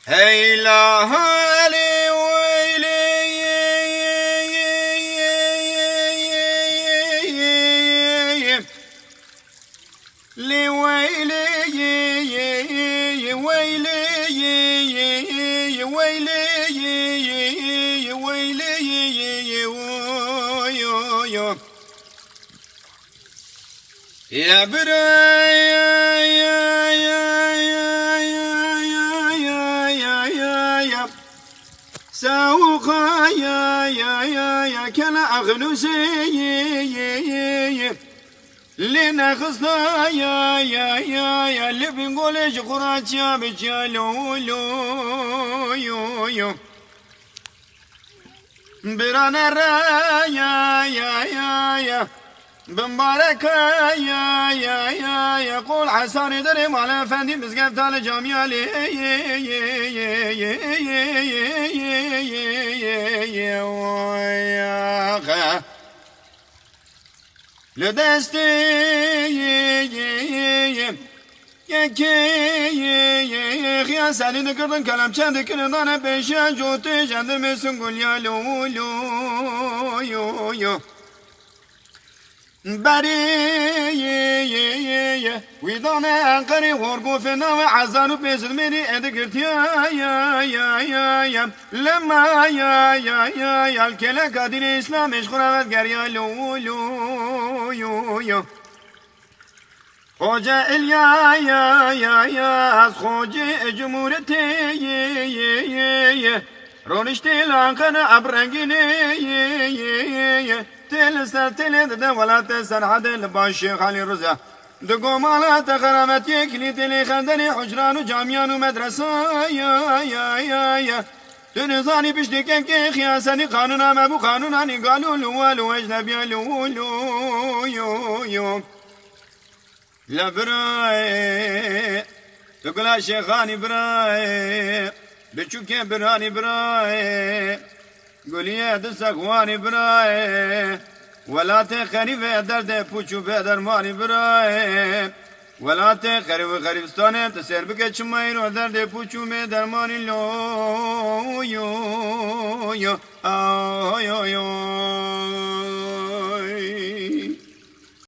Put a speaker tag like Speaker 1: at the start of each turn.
Speaker 1: هيلا هالي ويلي لي ويلي ويلي ويلي ويلي يا برايا سوقا يا كلا أغلوسي لنا خصنا يا اللي بنقولش قراتيا بجالو يو برانا يا بمبارك يا قول حسان دريم على فندي مسقف تال جامعة لدستي يا سالي نكردن كلام چند كردن بيشا جوتي جندر مسن قول يا لو بری ویدان انقری غرقو فنا و عزانو پیزد میری ادگرت یا لما یا الکلا قادین اسلامش خراوت گریا لو خوجه الیا از خوجه جمهورتی رونشتی لانقن ابرنگینی تل ده ولا تسر حد الباشي خالي رزا دقوم على تخرمت يكلي تلي خندني حجران وجاميان ومدرسة يا تنظاني بشتكن كي خياسني قانونا ما بو قانوناني قالوا لو اجنبي لو لا براي تقول شيخاني براي بچوكي براني براي قولي دسقواني براي ولا تخري في درد پوچو في درماني براي ولا تخري في خريبستان تسير بك چماير و درد پوچو في درماني لو يو